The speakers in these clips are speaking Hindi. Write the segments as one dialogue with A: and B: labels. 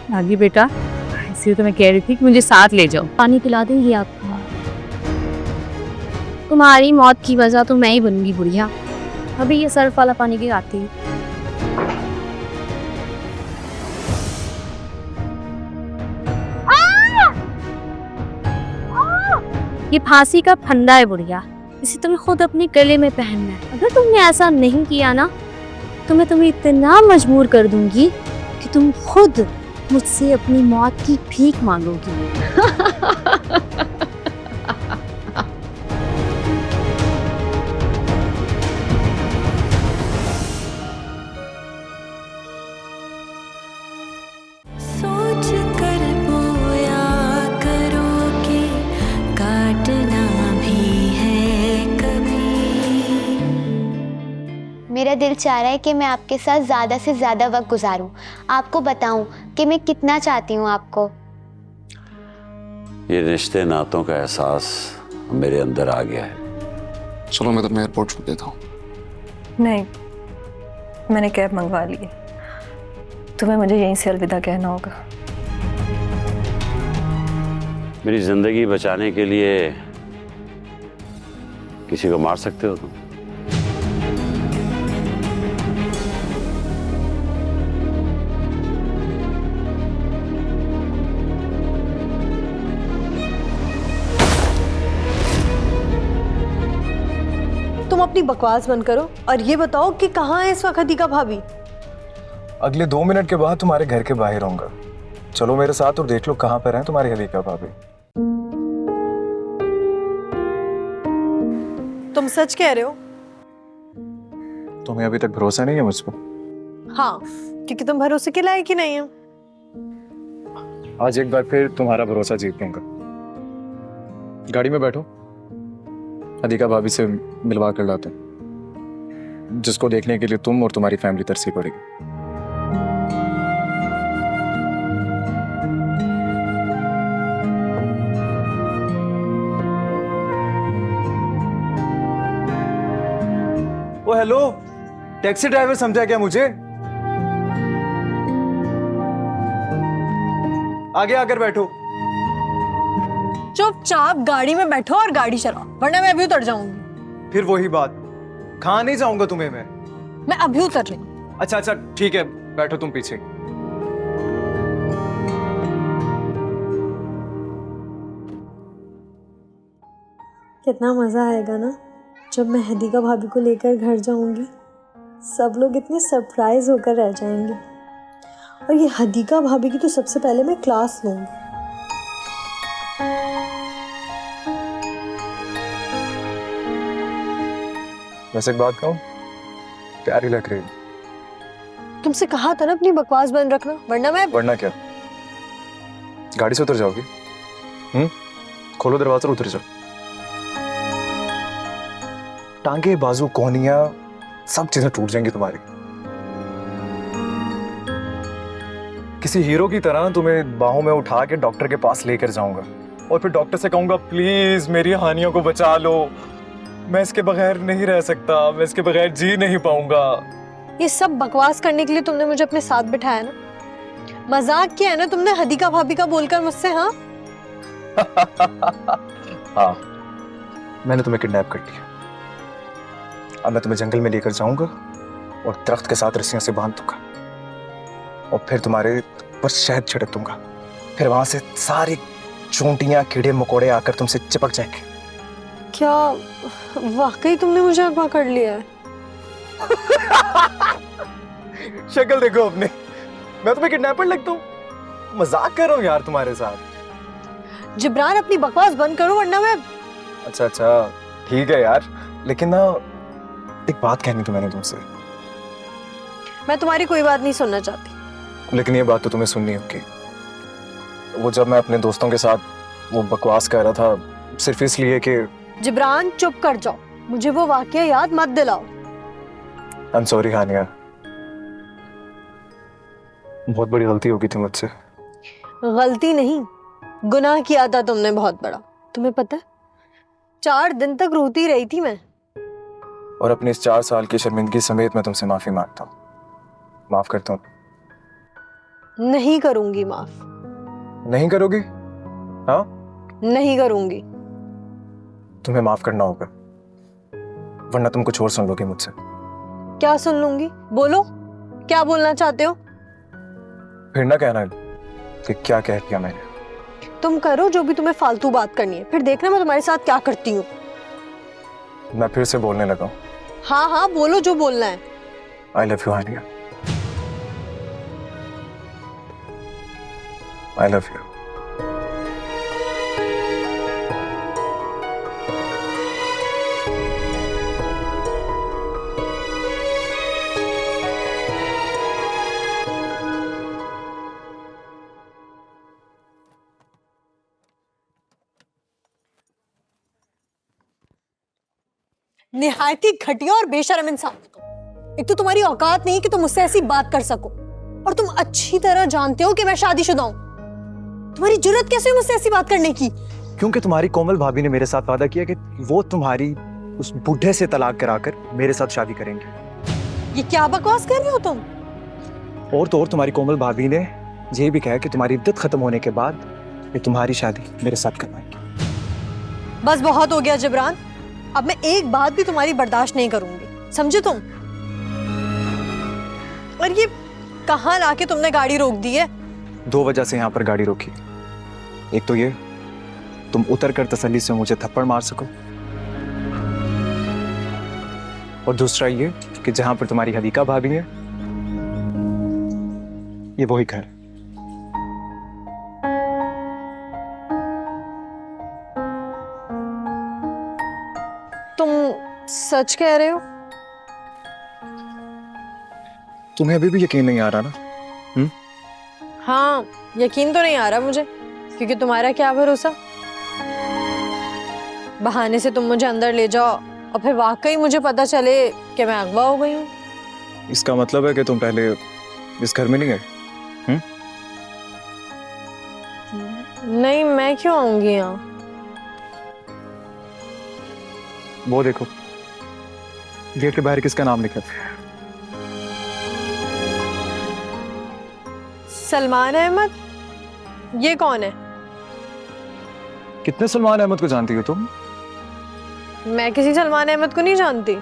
A: आगे बेटा, इसलिए तो मैं कह रही थी कि मुझे साथ ले जाओ।
B: पानी पिला देंगी आपको? तुम्हारी मौत की वजह तो मैं ही बनूंगी बुढ़िया। अभी ये सर्फ वाला पानी की आती है। ये फांसी का फंदा है बुढ़िया, इसे तुम्हें खुद अपने गले में पहनना है। अगर तुमने ऐसा नहीं किया ना तो मैं तुम्हें इतना मजबूर कर दूंगी कि तुम खुद मुझसे अपनी मौत की भीख मांगोगी।
C: सोच कर बोया करो कि काटना भी है कभी।
D: मेरा दिल चाह रहा है कि मैं आपके साथ ज़्यादा से ज़्यादा वक्त गुजारूं, आपको बताऊं कि मैं कितना चाहती हूं आपको।
E: ये रिश्ते नातों का एहसास मेरे अंदर आ गया है।
F: चलो मैं तुम्हें एयरपोर्ट छोड़ देता हूँ।
G: नहीं, मैंने कैब मंगवा ली है। तुम्हें मुझे यहीं से अलविदा कहना होगा।
E: मेरी जिंदगी बचाने के लिए किसी को मार सकते हो तुम?
H: तुम अपनी बकवास बंद करो और ये बताओ कि कहाँ है इस वक्त हदीका भाभी?
I: अगले 2 मिनट के बाद तुम्हारे घर के बाहर होऊंगा। चलो मेरे साथ और देख लो कहाँ पर हैं तुम्हारी हदीका भाभी।
H: तुम सच कह रहे हो?
I: तुम्हें अभी तक भरोसा नहीं है मुझ पर?
H: हाँ, क्योंकि तुम भरोसे के लायक ही नहीं हो।
I: आज एक बार फिर तुम्हारा भरोसा जीत लूंगा। गाड़ी में बैठो, हदीका भाभी से मिलवा कर लाते हैं, जिसको देखने के लिए तुम और तुम्हारी फैमिली तरसी पड़ेगी। ओ हेलो, टैक्सी ड्राइवर समझा क्या मुझे? आगे आकर बैठो।
H: चुपचाप गाड़ी में बैठो और गाड़ी चलाओ, वरना मैं अभी उतर जाऊंगी।
I: फिर वही बात, कहाँ नहीं जाऊंगा तुम्हें
H: मैं अभी उतर रही हूँ।
I: अच्छा अच्छा ठीक है, बैठो तुम पीछे।
J: कितना मज़ा आएगा ना जब मैं हदीका भाभी को लेकर घर जाऊंगी। सब लोग इतने सरप्राइज होकर रह जाएंगे। और ये हदीका भाभी की तो सबसे पहले मैं क्लास लूंगी।
I: वैसे एक बात कहूं, प्यारी लग रही है।
H: तुमसे कहा था ना अपनी बकवास बंद रखना,
I: वरना क्या, गाड़ी से उतर जाओगी? खोलो दरवाजा और उतर जाओ। टांगे, बाजू, कोहनियां, सब चीजें टूट जाएंगी तुम्हारी। किसी हीरो की तरह तुम्हें बाहों में उठा के डॉक्टर के पास लेकर जाऊंगा और फिर डॉक्टर से कहूंगा प्लीज मेरी हानियों को बचा लो, मैं इसके बगैर नहीं रह सकता, मैं इसके बगैर जी नहीं पाऊंगा।
H: ये सब बकवास करने के लिए तुमने मुझे अपने साथ बिठाया ना? मजाक किया है ना तुमने हदीका भाभी का बोलकर मुझसे? हाँ
I: हाँ, मैंने तुम्हें किडनैप कर लिया। अब मैं तुम्हें जंगल में लेकर जाऊंगा और दरख्त के साथ रस्सियों से बांध दूंगा और फिर तुम्हारे ऊपर शहद छिड़क दूंगा। फिर वहां से सारी चूंटियां, कीड़े मकोड़े आकर तुमसे चिपक जाएंगे।
H: क्या वाकई तुमने मुझे अगवा कर लिया है?
I: शक्ल देखो अपने, मैं तुम्हें किडनैपर लगता हूँ? मजाक कर रहा हूँ यार तुम्हारे साथ।
H: जिब्रान अपनी बकवास बंद करो वरना मैं।
I: अच्छा अच्छा ठीक है यार, लेकिन ना एक बात कहनी थी मैंने तुमसे।
H: मैं तुम्हारी कोई बात नहीं सुनना चाहती।
I: लेकिन ये बात तो तुम्हें सुननी होगी। वो जब मैं अपने दोस्तों के साथ वो बकवास कर रहा था सिर्फ इसलिए कि।
H: जिब्रान चुप कर जाओ, मुझे वो वाकया याद मत दिलाओ।
I: आई एम सॉरी हानिया, बहुत बड़ी गलती हो गई थी मुझसे।
H: गलती नहीं, गुनाह किया था तुमने बहुत बड़ा। तुम्हें पता है 4 दिन तक रोती रही थी मैं।
I: और अपने इस 4 साल की शर्मिंदगी समेत मैं तुमसे माफी मांगता हूँ। माफ करता हूँ।
H: नहीं करूंगी माफ,
I: नहीं करोगी? हाँ,
H: नहीं करूंगी।
I: तुम्हें माफ करना होगा, वरना तुम कुछ और सुन लोगे मुझसे।
H: क्या सुन लूंगी? बोलो, क्या बोलना चाहते हो?
I: फिर ना कहना कि क्या कह दिया मैंने।
H: तुम करो जो भी तुम्हें फालतू बात करनी है, फिर देखना मैं तुम्हारे साथ क्या करती हूँ।
I: मैं फिर से बोलने लगा हूँ।
H: हाँ हाँ बोलो जो बोलना है।
I: I love you Hania, I love you.
H: निहायत ही घटिया और बेशर्म इंसान हो तुम। एक तो तुम्हारी औकात नहीं कि तुम मुझसे ऐसी बात कर सको, और तुम अच्छी तरह जानते हो कि मैं शादीशुदा हूं। तुम्हारी जुर्रत कैसे हुई मुझसे ऐसी बात करने की?
I: क्योंकि तुम्हारी कोमल भाभी ने मेरे साथ वादा किया कि वो तुम्हारी उस बुढ़े से तलाक कराकर मेरे साथ शादी करेंगे।
H: ये क्या बकवास कर रहे हो तुम?
I: और तो और तुम्हारी कोमल भाभी ने ये भी कहा कि तुम्हारी इद्दत खत्म होने के बाद ये तुम्हारी शादी मेरे साथ करवाएंगे।
H: बस बहुत हो गया जिब्रान, अब मैं एक बात भी तुम्हारी बर्दाश्त नहीं करूंगी, समझे तुम? और ये कहाँ लाके तुमने गाड़ी रोक दी है?
I: 2 वजह से यहाँ पर गाड़ी रोकी। एक तो ये तुम उतर कर तसल्ली से मुझे थप्पड़ मार सको, और दूसरा ये कि जहां पर तुम्हारी हदीका भाभी है ये वही घर है।
H: तुम सच कह रहे हो?
I: तुम्हें अभी भी यकीन नहीं आ रहा ना?
H: हाँ, यकीन तो नहीं आ रहा मुझे, क्योंकि तुम्हारा क्या भरोसा। बहाने से तुम मुझे अंदर ले जाओ और फिर वाकई मुझे पता चले कि मैं अगवा हो गई हूँ।
I: इसका मतलब है कि तुम पहले इस घर में नहीं गए?
H: नहीं, मैं क्यों आऊंगी यहाँ?
I: वो देखो, गेट के बाहर किसका नाम लिखा है?
H: सलमान अहमद। ये कौन है?
I: कितने सलमान अहमद को जानती हो तुम?
H: मैं किसी सलमान अहमद को नहीं जानती।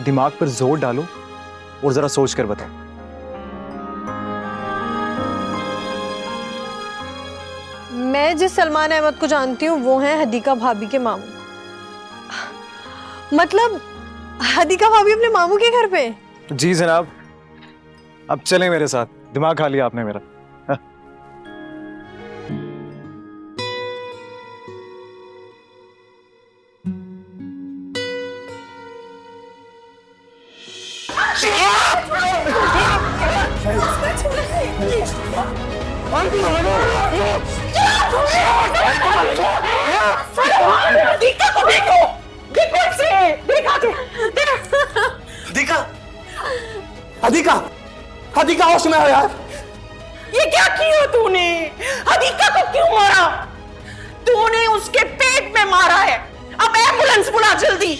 I: दिमाग पर जोर डालो और जरा सोच कर बताओ।
H: मैं जिस सलमान अहमद को जानती हूँ वो है हदीका भाभी के मामू। मतलब हदीका भाभी अपने मामू के घर पे?
I: जी जनाब, अब चलें मेरे साथ, दिमाग खा लिया आपने मेरा।
K: हदीका, हदीका होश में हो यार।
L: ये क्या किया तूने? हदीका को क्यों मारा? तूने उसके पेट में मारा है। अब एम्बुलेंस बुला जल्दी।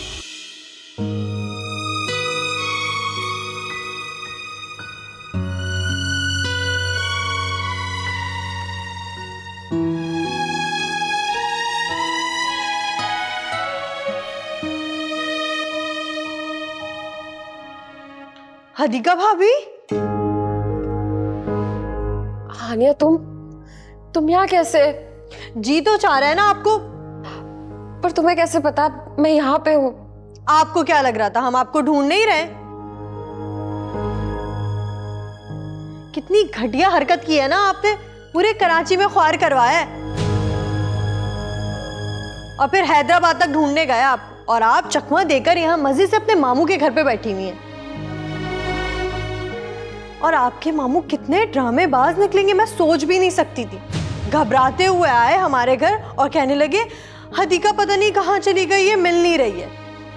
H: हदीका भाभी?
G: हानिया, तुम यहाँ कैसे?
H: जी तो चाह रहा है ना आपको।
G: पर तुम्हें कैसे पता मैं यहाँ पे हूँ?
H: आपको क्या लग रहा था हम आपको ढूंढ नहीं रहे? कितनी घटिया हरकत की है ना आपने, पूरे कराची में ख्वार करवाया है और फिर हैदराबाद तक ढूंढने गए आप, और आप चकमा देकर यहाँ मजे से अपने मामू के घर पे बैठी हुई हैं। और आपके मामू कितने ड्रामेबाज निकलेंगे मैं सोच भी नहीं सकती थी। घबराते हुए आए हमारे घर और कहने लगे हदीका पता नहीं कहाँ चली गई है, मिल नहीं रही है।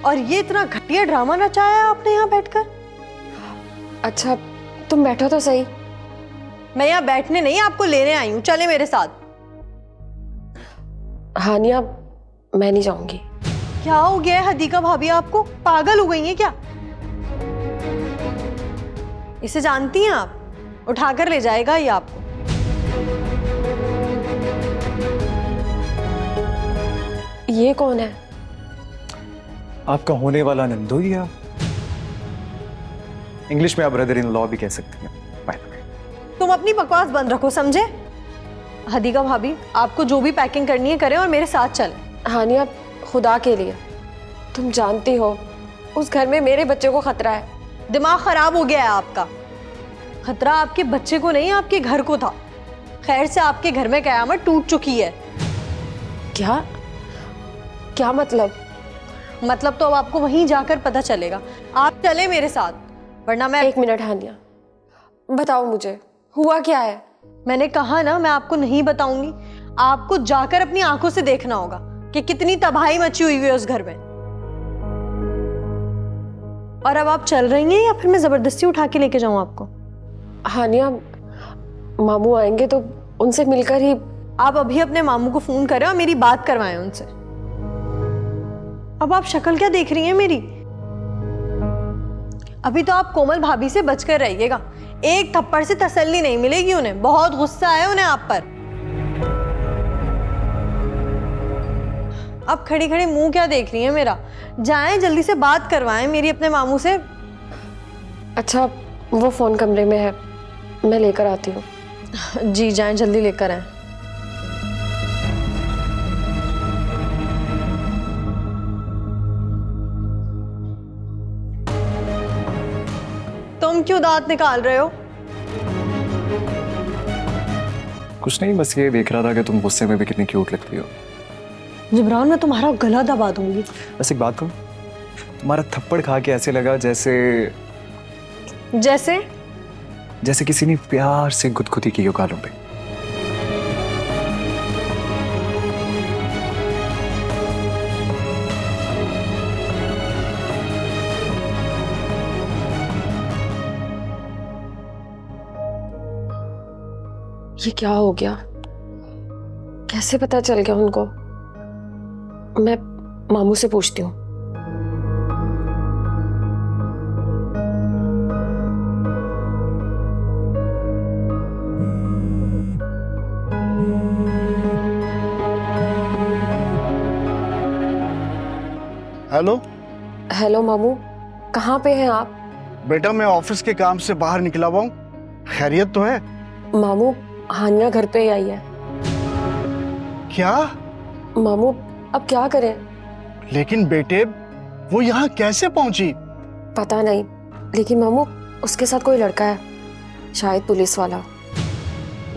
H: और ये इतना घटिया ड्रामा नचाया आपने यहाँ बैठकर।
G: अच्छा तुम बैठो तो सही।
H: मैं यहाँ बैठने नहीं, आपको लेने आई हूँ, चले मेरे साथ।
G: हानिया, मैं नहीं जाऊंगी।
H: क्या हो गया है हदीका भाभी, आपको पागल हो गई हैं क्या? इसे जानती हैं आप? उठा कर ले जाएगा ये आपको।
G: ये कौन है?
I: आपका होने वाला नंदू ही आप। इंग्लिश में आप ब्रदर इन लॉ भी कह सकते हैं। By the way.
H: तुम अपनी बकवास बंद रखो, समझे? हदीका भाभी, आपको जो भी पैकिंग करनी है करें और मेरे साथ चलें।
G: हानिया, खुदा के लिए, तुम जानती हो उस घर में मेरे बच्चे को खतरा है।
H: दिमाग खराब हो गया है आपका। खतरा आपके बच्चे को नहीं, आपके घर को था। खैर से आपके घर में कयामत टूट चुकी है।
G: क्या क्या मतलब?
H: मतलब तो अब आपको वहीं जाकर पता चलेगा। आप चले मेरे साथ, वरना मैं।
G: 1 मिनट हानिया, बताओ मुझे हुआ क्या है?
H: मैंने कहा ना, मैं आपको नहीं बताऊंगी। आपको जाकर अपनी आंखों से देखना होगा कि कितनी तबाही मची हुई है उस घर में। और अब आप चल रही हैं या फिर मैं जबरदस्ती उठा के लेके जाऊं आपको?
G: हानिया, मामू आएंगे तो उनसे मिलकर ही।
H: आप अभी अपने मामू को फोन करें और मेरी बात करवाएं उनसे। अब आप शक्ल क्या देख रही हैं मेरी? अभी तो आप कोमल भाभी से बचकर रहिएगा। एक थप्पड़ से तसल्ली नहीं मिलेगी उन्हें, बहुत गुस्सा है उन्हें आप पर। अब खड़ी खड़ी मुंह क्या देख रही हैं मेरा? जाएं जल्दी से बात करवाएं मेरी अपने मामू से।
G: अच्छा, वो फोन कमरे में है, मैं लेकर आती हूँ।
H: जी जाएं, जल्दी लेकर आएं। तुम क्यों दांत निकाल रहे हो?
I: कुछ नहीं, बस ये देख रहा था कि तुम गुस्से में भी कितनी क्यूट लगती हो।
H: जिब्रान, मैं तुम्हारा गला दबा दूंगी।
I: बस एक बात कहूं, तुम्हारा थप्पड़ खा के ऐसे लगा जैसे जैसे किसी ने प्यार से गुदगुदी की हो गालों पे।
G: ये क्या हो गया? कैसे पता चल गया उनको? मैं मामू से पूछती हूँ।
K: हेलो।
G: हेलो मामू, कहाँ पे हैं आप?
K: बेटा, मैं ऑफिस के काम से बाहर निकला हुआ हूँ। खैरियत तो है?
G: मामू, हानिया घर पे ही आई है।
K: क्या?
G: मामू, अब क्या करें?
K: लेकिन बेटे, वो यहाँ कैसे पहुंची?
G: पता नहीं, लेकिन मामू उसके साथ कोई लड़का है, शायद पुलिस वाला।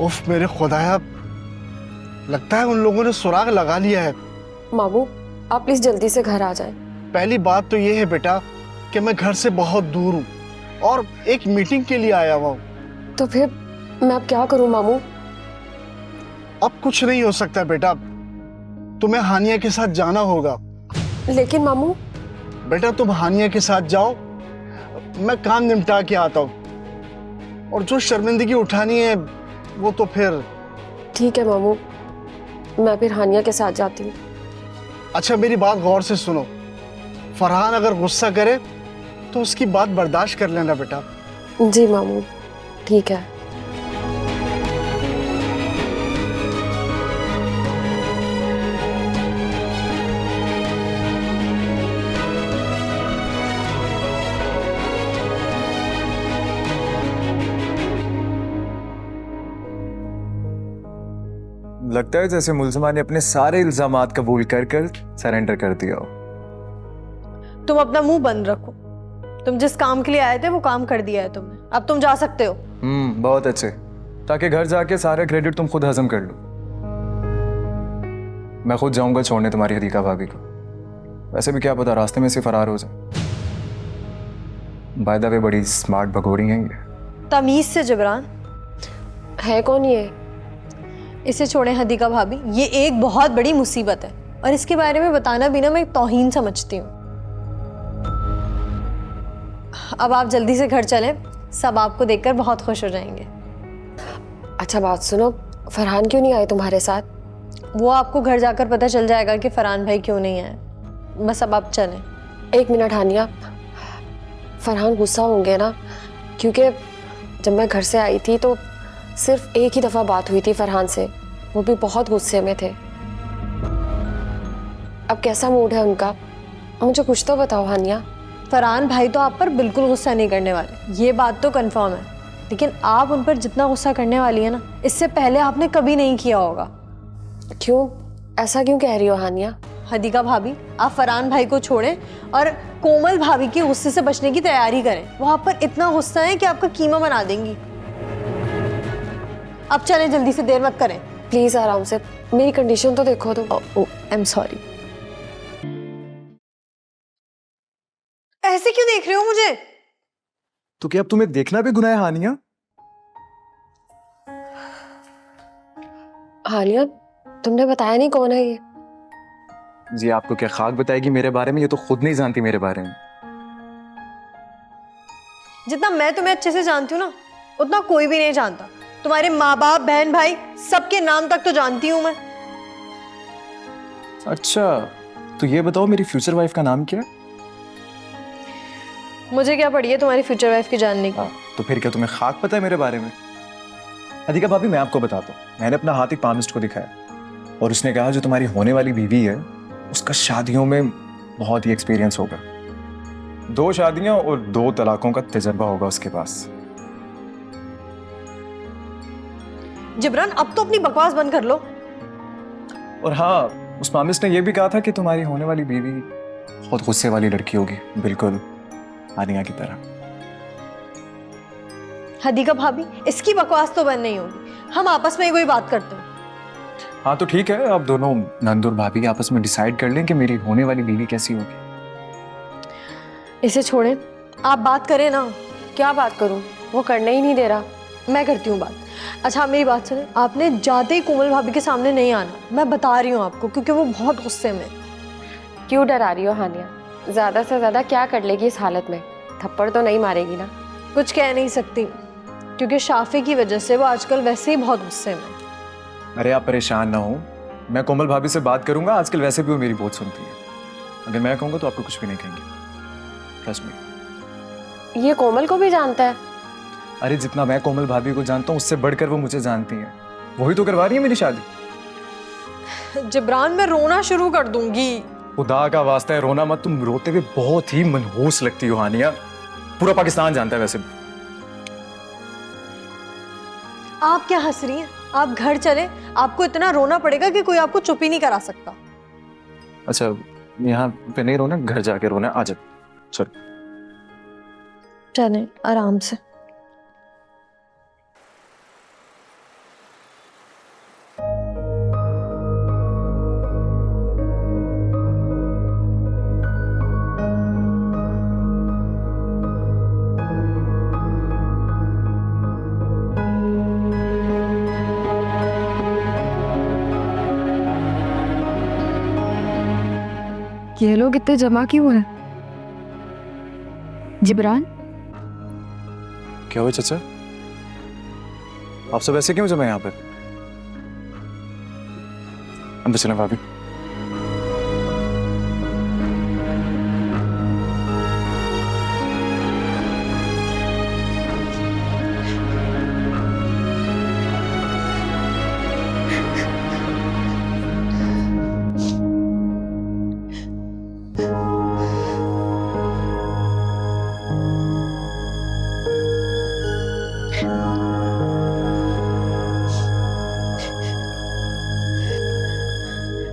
K: उफ मेरे खुदाया, लगता है उन लोगों ने सुराग लगा लिया है।
G: मामू, आप प्लीज जल्दी से घर आ जाएं।
K: पहली बात तो ये है बेटा कि मैं घर से बहुत दूर हूँ और एक मीटिंग के लिए आया हुआ हूँ।
G: तो फिर मैं अब क्या करूँ मामू?
K: अब कुछ नहीं हो सकता बेटा, तुम्हें हानिया के साथ जाना होगा।
G: लेकिन मामू।
K: बेटा, तुम हानिया के साथ जाओ, मैं काम निपटा के आता हूँ। और जो शर्मिंदगी उठानी है वो तो फिर।
G: ठीक है मामू, मैं फिर हानिया के साथ जाती हूँ।
K: अच्छा, मेरी बात गौर से सुनो। फरहान अगर गुस्सा करे तो उसकी बात बर्दाश्त कर लेना बेटा।
G: जी मामू, ठीक है।
I: लगता है जैसे मुलजमा ने अपने सारे इल्जामात कबूल कर सरेंडर कर दिया हो।
H: तुम अपना मुंह बंद रखो। तुम जिस काम के लिए आए थे वो काम कर दिया है तुमने। अब तुम जा सकते हो।
I: बहुत अच्छे, ताकि घर जाके सारे क्रेडिट तुम खुद हजम कर लो। मैं खुद जाऊंगा छोड़ने तुम्हारी हदीका भाभी को। वैसे भी क्या पता रास्ते में से फरार हो जाए। बाय द वे बड़ी स्मार्ट भगोड़ी हैं ये।
H: तमीज से जिब्रान।
G: है कौन ये?
H: इसे छोड़ें हदीका भाभी, ये एक बहुत बड़ी मुसीबत है और इसके बारे में बताना भी ना मैं तौहीन समझती हूँ। अब आप जल्दी से घर चलें, सब आपको देखकर बहुत खुश हो जाएंगे।
G: अच्छा बात सुनो, फरहान क्यों नहीं आए तुम्हारे साथ?
H: वो आपको घर जाकर पता चल जाएगा कि फरहान भाई क्यों नहीं आए। बस अब आप चलें।
G: 1 मिनट हानिया, फरहान गुस्सा होंगे ना, क्योंकि जब मैं घर से आई थी तो सिर्फ एक ही दफ़ा बात हुई थी फरहान से, वो भी बहुत गुस्से में थे। अब कैसा मूड है उनका, मुझे कुछ तो बताओ हानिया।
H: फरहान भाई तो आप पर बिल्कुल गुस्सा नहीं करने वाले, ये बात तो कंफर्म है। लेकिन आप उन पर जितना गुस्सा करने वाली है ना, इससे पहले आपने कभी नहीं किया होगा।
G: क्यों, ऐसा क्यों कह रही हो हानिया?
H: हदीका भाभी, आप फरहान भाई को छोड़ें और कोमल भाभी के गुस्से से बचने की तैयारी करें। वो आप पर इतना गुस्सा है कि आपका कीमा बना देंगी। अब चलें, जल्दी से, देर मत करें।
G: प्लीज आराम से, मेरी कंडीशन तो देखो तुम।
H: I am sorry. ऐसे क्यों देख रहे हो मुझे?
I: तो क्या अब तुम्हें देखना भी गुनाह है हानिया?
G: हानिया, तुमने बताया नहीं कौन है ये?
I: जी आपको क्या खाक बताएगी मेरे बारे में? ये तो खुद नहीं जानती मेरे बारे में।
H: जितना मैं तुम्हें अच्छे से जानती हूँ ना, उतना कोई भी नहीं जानता। तुम्हारे माँ बाप, बहन भाई, सबके नाम तक तो जानती हूँ मैं।
I: अच्छा, तो ये बताओ मेरी फ्यूचर वाइफ का नाम क्या है?
H: मुझे क्या पड़ी है तुम्हारी फ्यूचर वाइफ की जानने की?
I: तो फिर क्या तुम्हें खाक पता है मेरे बारे में? हदीका भाभी, मैं आपको बताता हूँ। मैंने अपना हाथ एक पामिस्ट को दिखाया और उसने कहा जो तुम्हारी होने वाली बीवी है उसका शादियों में बहुत ही एक्सपीरियंस होगा। 2 शादियां और 2 तलाकों का तजर्बा होगा उसके पास।
H: जिब्रान, अब तो अपनी बकवास बंद कर लो।
I: और हाँ, उस पामिस्ट ने यह भी कहा था कि तुम्हारी होने वाली बीवी बहुत गुस्से वाली लड़की होगी, बिल्कुल हानिया की तरह।
H: हदीका भाभी, इसकी बकवास तो बंद नहीं होगी। हम आपस में ही कोई बात करते हैं।
I: हाँ तो ठीक है, आप दोनों नंद और भाभी आपस में डिसाइड कर लें कि मेरी होने वाली बीवी कैसी होगी।
H: इसे छोड़ें, आप बात करें ना।
G: क्या बात करूं, वो करने ही नहीं दे रहा।
H: मैं करती हूँ बात। अच्छा, मेरी बात सुने, आपने जाते ही कोमल भाभी के सामने नहीं आना, मैं बता रही हूँ आपको, क्योंकि वो बहुत गुस्से में।
G: क्यों डरा रही हो हानिया? ज्यादा से ज्यादा क्या कर लेगी इस हालत में? थप्पड़ तो नहीं मारेगी ना?
H: कुछ कह नहीं सकती, क्योंकि शाफे की वजह से वो आजकल वैसे ही बहुत गुस्से में।
I: अरे आप परेशान ना हो, मैं कोमल भाभी से बात करूंगा। आजकल वैसे भी वो मेरी बहुत सुनती है। अगर मैं कहूंगा तो आपको कुछ भी नहीं कहेंगे, ट्रस्ट मी।
G: ये कोमल को भी जानता है?
I: अरे जितना मैं कोमल भाभी को जानता हूँ उससे बढ़कर वो मुझे जानती है। वही तो करवा रही है मेरी शादी।
H: जिब्रान, मैं रोना शुरू कर दूंगी।
I: खुदा का वास्ता है, रोना मत। तुम रोते हुए बहुत ही मनहूस लगती हो हानिया, पूरा पाकिस्तान जानता है वैसे भी।
H: आप क्या हंस रही हैं? आप घर चले, आपको इतना रोना पड़ेगा कि कोई आपको चुप ही नहीं करा सकता।
I: अच्छा, यहाँ पे नहीं रोना, घर जाके रोना। आ जाओ, चलो
H: चलें आराम से।
A: ये लोग इतने जमा क्यों हैं? जिब्रान,
I: क्या हुआ चाचा? आप सब ऐसे क्यों जमा यहाँ पर? अंदर चलें भाभी।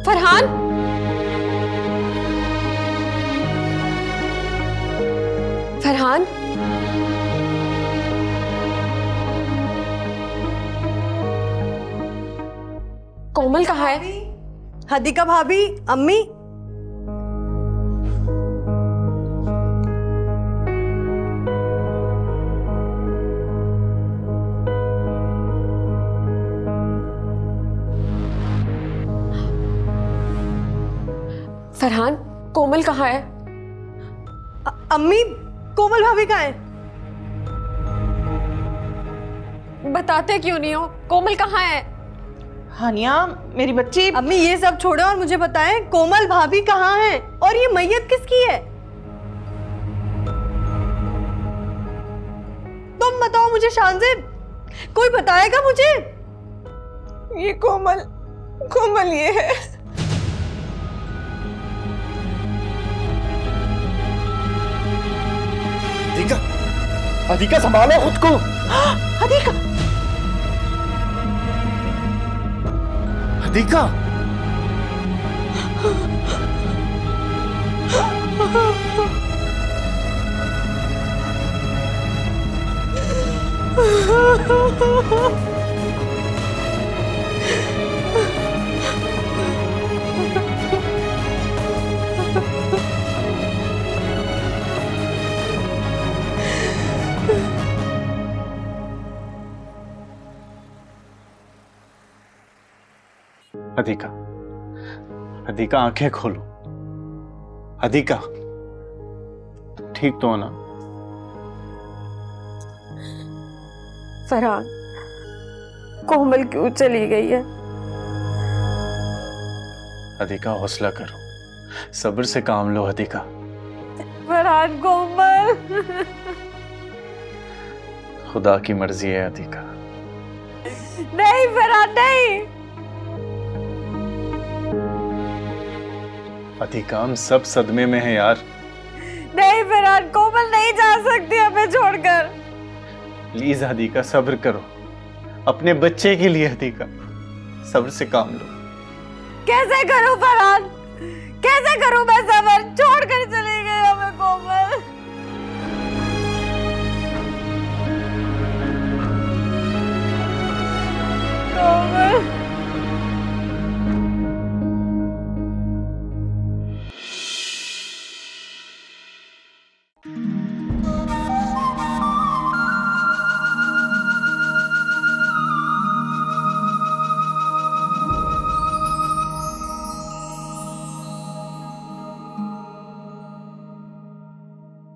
G: फरहान, फरहान, कोमल कहाँ है?
H: हदीका भाभी, अम्मी।
G: फरहान, कोमल कहाँ है?
H: अम्मी, कोमल भाभी कहाँ है?
G: बताते क्यों नहीं हो? कोमल कहाँ है?
L: हानिया, मेरी बच्ची।
H: अम्मी, ये सब छोड़ो और मुझे बताएं, कोमल भाभी कहाँ है और ये मैयत किसकी है? तो कब बताओ मुझे शान से, कोई बताएगा मुझे?
L: ये कोमल, कोमल ये है।
I: अधिका, अधिका संभालो खुद को।
H: अधिका,
I: अधिका। अधिका, अधिका आंखें खोलो। अधिका, ठीक तो हो ना?
G: फरहान, कोमल क्यों चली गई है?
I: अधिका हौसला करो, सब्र से काम लो। अधिका,
G: फरहान, कोमल।
I: खुदा की मर्जी है। अधिका,
G: नहीं फरहान, नहीं।
I: अधिका, हम सब सदमे में हैं यार।
G: नहीं फरहान, कोमल नहीं जा सकती हमें छोड़कर।
I: प्लीज अधिका, सब्र करो, अपने बच्चे के लिए। अधिका, सब्र से काम लो।
G: कैसे करूं फरहान, कैसे करूं मैं सब्र? छोड़कर चली गई हमें कोमल।